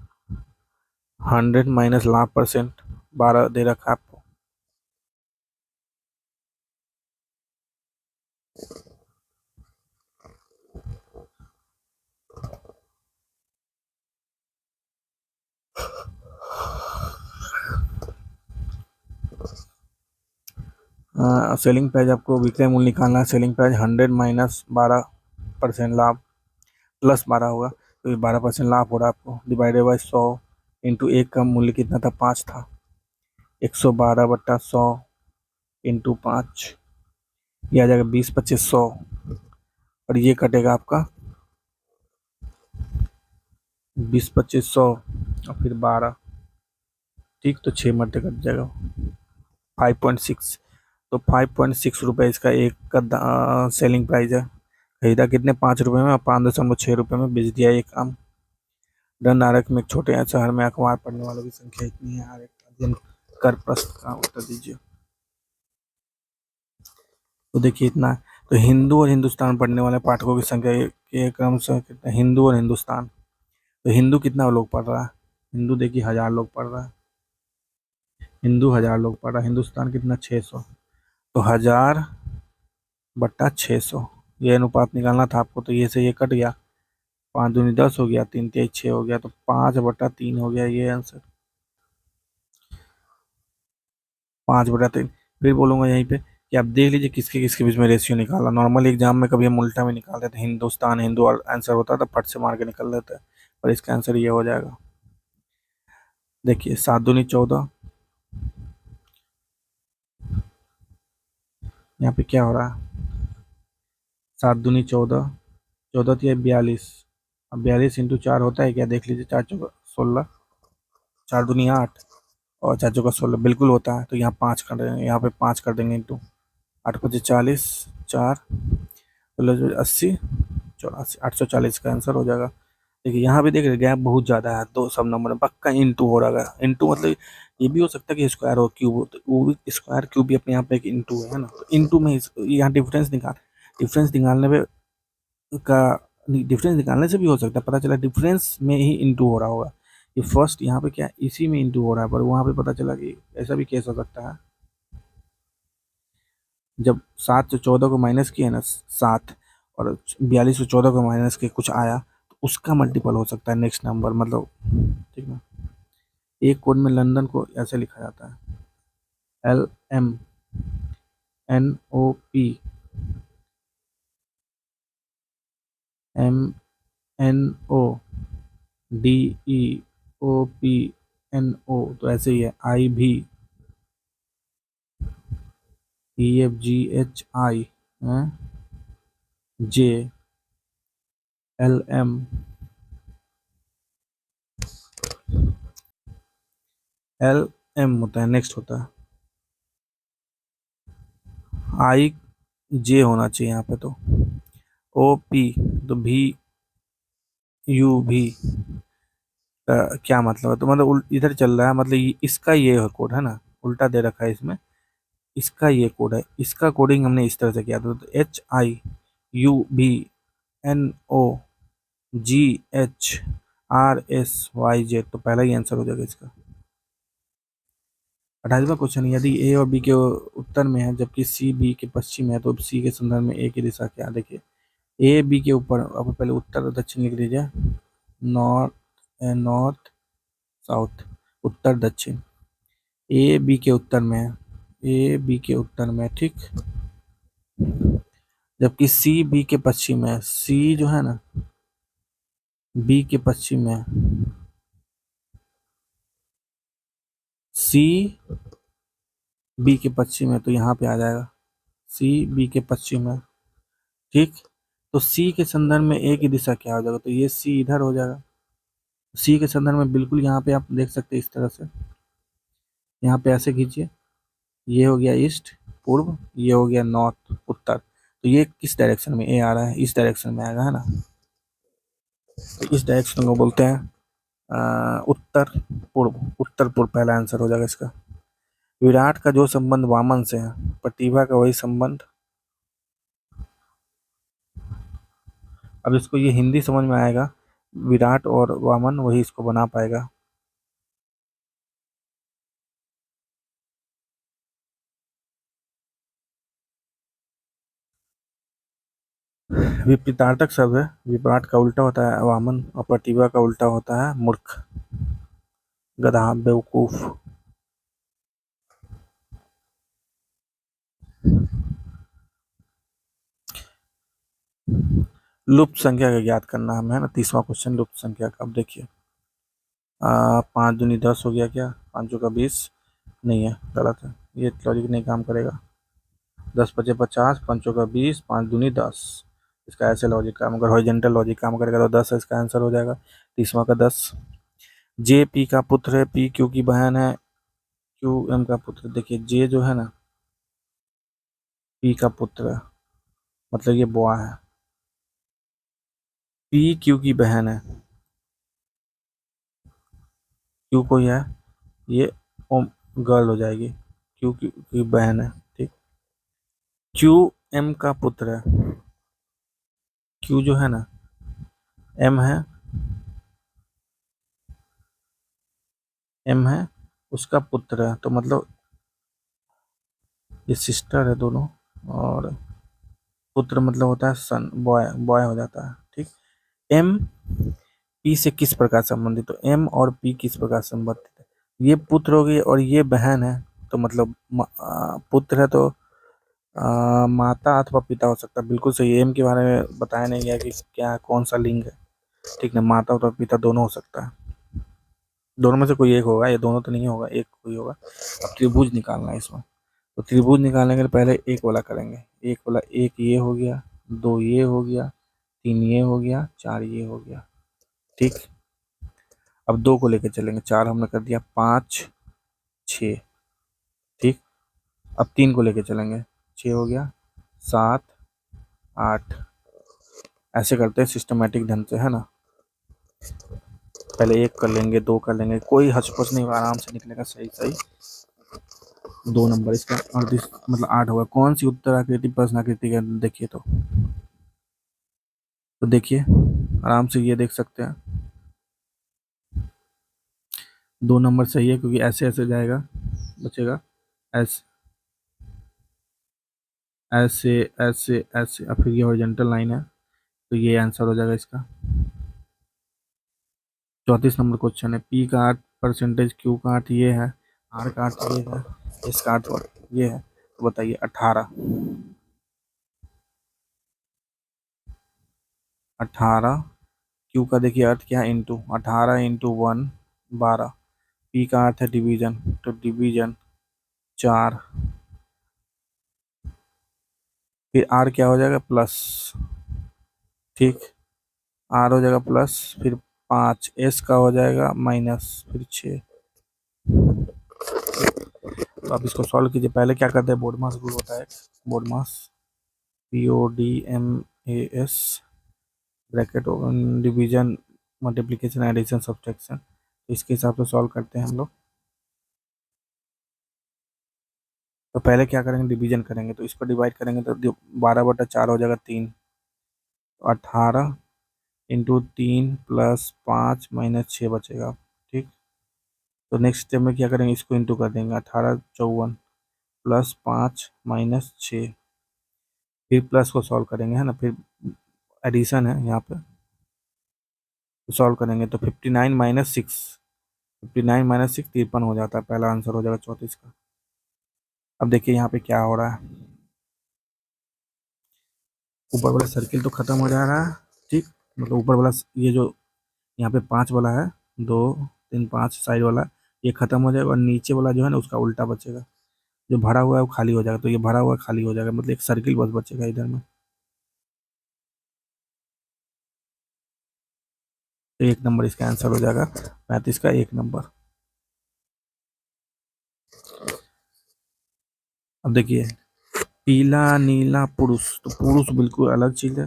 100 माइनस लाभ परसेंट, 12 दे रखा आपको। सेलिंग प्राइस आपको विक्रय मूल्य निकालना है। सेलिंग प्राइस 100 माइनस 12% लाभ प्लस 12 होगा, तो ये 12% लाभ हो रहा है आपको, डिवाइडेड बाई 100 इंटू एक का मूल्य कितना था, 5 था, 112/100 इंटू 5, ये आ जाएगा 20, 25, 100, और ये कटेगा आपका 20-2500 और फिर 12, ठीक, तो 6 मरते कट जाएगा 5.6। तो 5.6 रुपये इसका एक का सेलिंग प्राइस है। खरीदा कितने, 5 रुपये में, और 5.6 रुपये में बेच दिया ये काम। डन आरक में एक छोटे शहर में अखबार पढ़ने वालों की संख्या इतनी है, आरक अध्ययन कर प्रश्न का उत्तर दीजिए। तो देखिए इतना है। तो हिंदू और हिंदुस्तान पढ़ने वाले पाठकों की संख्या के क्रम से कितना, हिंदू और हिंदुस्तान, तो हिंदू कितना लोग पढ़ रहा है, हिंदू देखिए 1000 लोग पढ़ रहा है, हिंदू 1000 लोग पढ़ रहा है, हिंदुस्तान कितना 600, तो 1000/600, ये अनुपात निकालना था आपको, तो ये से ये कट गया, 5 दूनी 10 हो गया, 3 तिहाई 6 हो गया, तो 5/3 हो गया ये आंसर, 5/3। फिर बोलूंगा यहीं पे कि आप देख लीजिए किसके किसके बीच में रेशियो निकाला। नॉर्मल एग्जाम में कभी हम उल्टा में निकाल देते, हिंदुस्तान हिंदू और आंसर होता था, फट से मार के निकल देते हैं, पर इसका आंसर ये हो जाएगा। देखिए 7 दूनी 14, यहाँ पे क्या हो रहा है, 7 दूनी 14, 14 तिहाई 42, अब 42 इंटू 4 होता है क्या, देख लीजिए, 4 चौका 16, 4 दूनी 8 और 4 चौका 16 बिल्कुल होता है, तो यहाँ 5 कर देंगे, यहाँ पे 5 कर देंगे इंटू 8×5 = 40, 4 16 80 84, 840 का आंसर हो जाएगा। देखिए यहाँ भी देख रहे गैप बहुत ज़्यादा है, दो सब नंबर में पक्का इंटू हो रहा है। इंटू मतलब ये भी हो सकता है कि स्क्वायर हो क्यूब हो, तो वो भी स्क्वायर क्यूब भी अपने यहाँ पे एक इंटू है ना, तो इंटू में यहाँ डिफरेंस निकालने पे का डिफरेंस निकालने से भी हो सकता है, पता चला डिफरेंस में ही इंटू हो रहा होगा। ये फर्स्ट यहाँ पे क्या इसी में इंटू हो रहा है, पर वहाँ पे पता चला कि ऐसा भी केस हो सकता है, जब 7 से 14 को माइनस किया ना 7, और 42 से 14 को माइनस के कुछ आया, तो उसका मल्टीपल हो सकता है नेक्स्ट नंबर, मतलब ठीक है। एक कोड में लंदन को ऐसे लिखा जाता है LMNOP, MNODEOPNO, तो ऐसे ही है IBEFGHIJLM LM होता है, नेक्स्ट होता है IJ होना चाहिए यहाँ पे, तो OP, तो VUV का क्या मतलब है, तो मतलब इधर चल रहा है, मतलब इसका ये कोड है ना, उल्टा दे रखा है इसमें, इसका ये कोड है, इसका कोडिंग हमने इस तरह से किया था, तो HIUBNOGHRSYZ, तो पहला ही आंसर हो जाएगा इसका। 28वां क्वेश्चन, यदि ए और बी के उत्तर में है जबकि सी बी के पश्चिम में है, तो सी के संदर्भ में ए की दिशा क्या है। देखिए ए बी के ऊपर, अब पहले उत्तर और दक्षिण लिख लीजिए, नॉर्थ नॉर्थ साउथ, उत्तर दक्षिण, ए बी के उत्तर में है, ए बी के उत्तर में, ठीक, जबकि सी बी के पश्चिम में है, सी जो है ना बी के पश्चिम में है, सी बी के पश्चिम में, तो यहाँ पे आ जाएगा सी बी के पश्चिम में, ठीक। तो सी के संदर्भ में ए की दिशा क्या हो जाएगा, तो ये सी इधर हो जाएगा, सी के संदर्भ में बिल्कुल यहाँ पे आप देख सकते हैं इस तरह से, यहाँ पे ऐसे खींचिए, ये हो गया ईस्ट पूर्व, ये हो गया नॉर्थ उत्तर, तो ये किस डायरेक्शन में ए आ रहा है, इस डायरेक्शन में आएगा, है ना, तो इस डायरेक्शन को बोलते हैं उत्तर पूर्व, उत्तर पूर्व पहला आंसर हो जाएगा इसका। विराट का जो संबंध वामन से है, प्रतिभा का वही संबंध, अब इसको ये हिंदी समझ में आएगा, विराट और वामन वही इसको बना पाएगा। विपरीतार्थक शब्द है, विराट का उल्टा होता है वामन, और प्रतिभा का उल्टा होता है मूर्ख, गधा, बेवकूफ। लुप्त संख्या का ज्ञात करना हमें, है ना, 30वां क्वेश्चन लुप्त संख्या का। अब देखिए 5 दूनी 10 हो गया, क्या 5 का 20 नहीं है, गलत है, ये लॉजिक नहीं काम करेगा। 10 × 5 = 50, 5 का 20, 5 दूनी 10, इसका ऐसे लॉजिक काम, अगर हॉरिजेंटल लॉजिक काम करेगा तो 10 है, इसका आंसर हो जाएगा 30वां का 10। जे पी का पुत्र है, पी क्यू की बहन है, क्यू एम का पुत्र। देखिए जे जो है ना पी का पुत्र है, मतलब ये बॉय है, पी क्यू की बहन है, क्यू कोई है, ये गर्ल हो जाएगी, क्यू की बहन है, ठीक। क्यू एम का पुत्र है, क्यू जो है ना एम है, एम है, उसका पुत्र है, तो मतलब ये सिस्टर है दोनों, और पुत्र मतलब होता है सन, बॉय, बॉय हो जाता है, ठीक। एम पी से किस प्रकार संबंधित, तो एम और पी किस प्रकार संबंधित है, ये पुत्र हो गई और ये बहन है, तो मतलब पुत्र है तो माता अथवा पिता हो सकता है, बिल्कुल सही। एम के बारे में बताया नहीं गया कि क्या कौन सा लिंग है, ठीक ना, माता अथवा पिता दोनों हो सकता है, दोनों में से कोई एक होगा, ये दोनों तो नहीं होगा, एक कोई होगा। अब त्रिभुज निकालना है इसमें, तो त्रिभुज निकालने के लिए पहले एक वाला करेंगे, एक वाला, एक ये हो गया, दो ये हो गया, तीन ये हो गया, चार ये हो गया, ठीक। अब दो को लेकर चलेंगे, चार हमने कर दिया, पाँच छ, ठीक। अब तीन को लेकर चलेंगे, छः हो गया, सात, आठ, ऐसे करते हैं सिस्टमेटिक ढंग से, है ना। पहले एक कर लेंगे, दो कर लेंगे, कोई हचपच नहीं होगा, आराम से निकलेगा सही सही। 2 नंबर इसका, 38 मतलब 8 होगा। कौन सी उत्तराकृति प्रश्न आकृति का, देखिए तो देखिए आराम से ये देख सकते हैं, 2 नंबर सही है, क्योंकि ऐसे ऐसे जाएगा, बचेगा ऐसे ऐसे ऐसे ऐसे, और फिर ये हॉरिजॉन्टल लाइन है, तो ये आंसर हो जाएगा इसका। 34 नंबर क्वेश्चन है, पी का 8%, क्यू का 8 ये है, आर का 8 ये है, एस का 8 ये है, तो बताइए 18, 18, क्यू का देखिए अर्थ क्या है, इंटू, 18 इंटू 1 12, पी का अर्थ है डिवीजन, तो डिवीजन 4, फिर आर क्या हो जाएगा, प्लस, ठीक, आर हो जाएगा प्लस, फिर 5, एस का हो जाएगा माइनस, फिर 6। तो आप इसको सॉल्व कीजिए, पहले क्या करते हैं, बोर्ड मास रूल होता है, BODMAS, PODMAS, bracket open, division, multiplication, addition, subtraction, तो इसके हिसाब से सॉल्व करते हैं हम लोग। तो पहले क्या करेंगे, डिवीजन करेंगे, तो इसको डिवाइड करेंगे तो 12/4 हो जाएगा 3, तो 18 इंटू 3 प्लस 5 माइनस 6 बचेगा, ठीक। तो नेक्स्ट स्टेप में क्या करेंगे, इसको इंटू कर देंगे, 18×54 प्लस 5 माइनस 6, फिर प्लस को सॉल्व करेंगे, है ना, फिर एडिशन है यहाँ पे, तो सॉल्व करेंगे तो 59 - 6, 59 - 6 53 हो जाता है, पहला आंसर हो जाएगा 34 का। अब देखिए यहाँ पे क्या हो रहा है, ऊपर वाला सर्किल तो खत्म हो जा रहा है, ठीक, मतलब ऊपर वाला ये जो यहाँ पे 5 वाला है, 2 3 5 साइड वाला, ये खत्म हो जाएगा, और नीचे वाला जो है ना उसका उल्टा बचेगा, जो भरा हुआ है वो खाली हो जाएगा, तो ये भरा हुआ खाली हो जाएगा, मतलब एक सर्किल बस बचेगा इधर में। तो 1 नंबर इसका आंसर हो जाएगा, 35 का 1 नंबर। अब देखिए, पीला नीला पुरुष, तो पुरुष बिल्कुल अलग चीज़ है,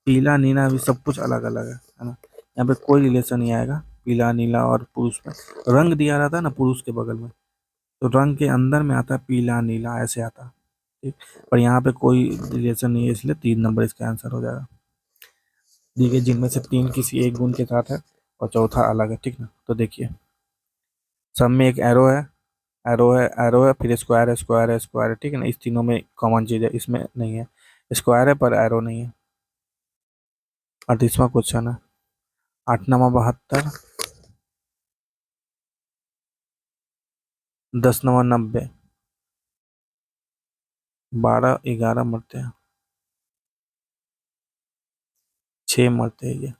पीला नीला भी सब कुछ अलग अलग है ना, यहाँ पे कोई रिलेशन नहीं आएगा पीला नीला और पुरुष में। रंग दिया रहता है ना पुरुष के बगल में, तो रंग के अंदर में आता है पीला नीला, ऐसे आता है, ठीक। पर यहाँ पे कोई रिलेशन नहीं है, इसलिए 3 नंबर इसका आंसर हो जाएगा। देखिए जिनमें से 3 किसी एक गुण के साथ है और चौथा अलग है, ठीक ना, तो देखिए सब में एक एरो है, एरो है, एरो है, फिर स्क्वायर है, स्क्वायर है, स्क्वायर है, ठीक है ना, इस तीनों में कॉमन चीज़ है, इसमें नहीं है, स्क्वायर है पर एरो नहीं है। 38वां क्वेश्चन है, 8×9 = 72, 10×9 = 90, 12 11 मरते हैं, 6 मरते हैं ये,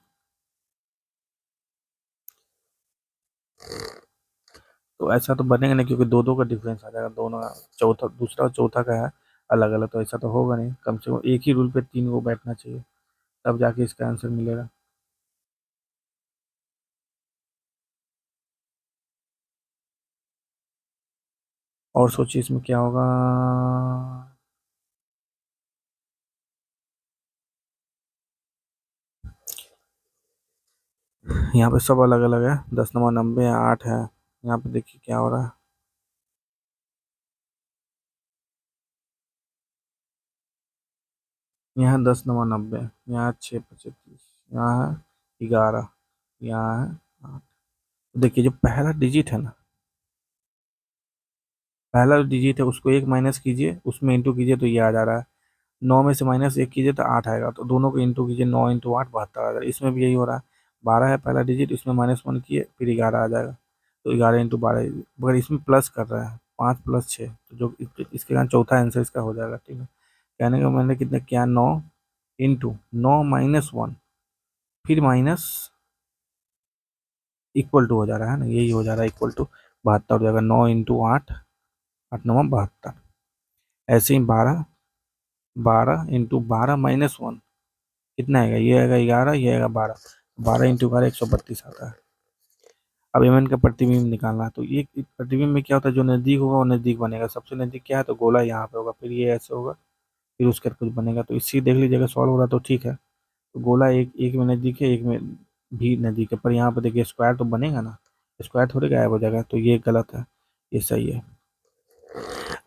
तो ऐसा तो बनेगा नहीं, क्योंकि दो दो का डिफरेंस आ जाएगा, दोनों चौथा, दूसरा और चौथा का है अलग अलग, तो ऐसा तो होगा नहीं, कम से कम एक ही रूल पे 3 को बैठना चाहिए, तब जाके इसका आंसर मिलेगा। और सोचिए इसमें क्या होगा। यहाँ पे सब अलग अलग है, 10 नंबर 90 है 8 है। यहाँ पे देखिए क्या हो रहा है। यहाँ 10 नंबर 90, यहाँ 6 25, यहाँ है 11, यहाँ है 8। देखिए जो पहला डिजिट है ना, पहला जो डिजिट है उसको एक माइनस कीजिए, उसमें इंटू कीजिए तो ये आ जा रहा है। 9 में से माइनस एक कीजिए तो 8 आएगा, तो दोनों को इंटू कीजिए, 9 × 8 72 आ जाएगा। इसमें भी यही हो रहा है, 12 है पहला डिजिट, इसमें -1 किए फिर 11 आ जाएगा, तो 11 × 12। मगर इसमें प्लस कर रहा है, 5 + 6, तो जो इसके कारण चौथा आंसर इसका हो जाएगा। ठीक है, कहने का मैंने कितना किया, 9 × 9 - 1, फिर माइनस इक्वल टू हो जा रहा है ना, यही हो जा रहा है, इक्वल टू 72 हो जाएगा। 9 × 8, 8×9 = 72। ऐसे ही 12 × 12 - 1 कितना आएगा, ये आएगा 11, ये आएगा 12, 12 × 12 132 आता है। अब एम एन का प्रतिबिंब निकालना है, तो ये प्रतिबिंब में क्या होता है, जो नज़दीक होगा वो नज़दीक बनेगा। सबसे नज़दीक क्या है, तो गोला यहाँ पे होगा, फिर ये ऐसे होगा, फिर उसके बाद कुछ बनेगा। तो इसी देख लीजिएगा, सॉल्व हो रहा तो ठीक है। तो गोला एक एक में नज़दीक है, एक में भी नज़दीक है, पर यहाँ पे देखिए स्क्वायर तो बनेगा ना, स्क्वायर थोड़ी गायब हो जाएगा, तो ये गलत है, ये सही है।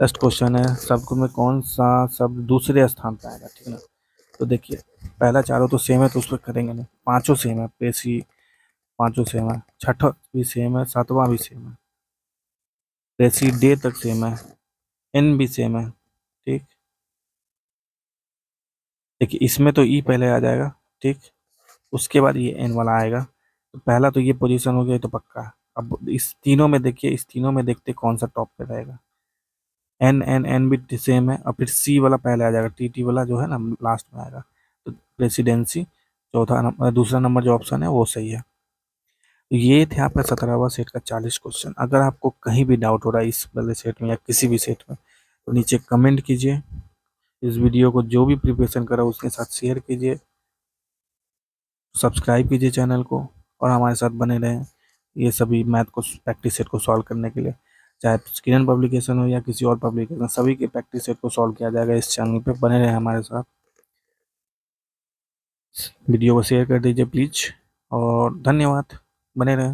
नेक्स्ट क्वेश्चन है, शब्द में कौन सा शब्द दूसरे स्थान पर आएगा। ठीक है ना, तो देखिए पहला चारों तो सेम है, तो उस पर करेंगे नहीं, पांचों सेम है, पेशी पांचों सेम है, छठा भी सेम है, सातवां भी सेम है, पेशी डे तक सेम है, एन भी सेम है। ठीक, देखिए इसमें तो ई पहले आ जाएगा। ठीक, उसके बाद ये एन वाला आएगा, तो पहला तो ये पोजीशन हो गया, ये तो पक्का है। अब इस तीनों में देखिए, इस तीनों में देखते कौन सा टॉप पे रहेगा। एन एन एन भी सेम है, और फिर सी वाला पहले आ जाएगा, टी टी वाला जो है ना लास्ट में आएगा। तो प्रेसिडेंसी चौथा नंबर, दूसरा नंबर जो ऑप्शन है वो सही है। तो ये थे आपका 17वां सेट का 40 क्वेश्चन। अगर आपको कहीं भी डाउट हो रहा है इस वाले सेट में या किसी भी सेट में, तो नीचे कमेंट कीजिए। इस वीडियो को जो भी प्रिपरेशन करा उसके साथ शेयर कीजिए, सब्सक्राइब कीजिए चैनल को, और हमारे साथ बने रहें ये सभी मैथ को प्रैक्टिस सेट को सॉल्व करने के लिए। चाहे किरण पब्लिकेशन हो या किसी और पब्लिकेशन, सभी के प्रैक्टिस सेट को सॉल्व किया जाएगा इस चैनल पे। बने रहें हमारे साथ, वीडियो को शेयर कर दीजिए प्लीज़, और धन्यवाद, बने रहें।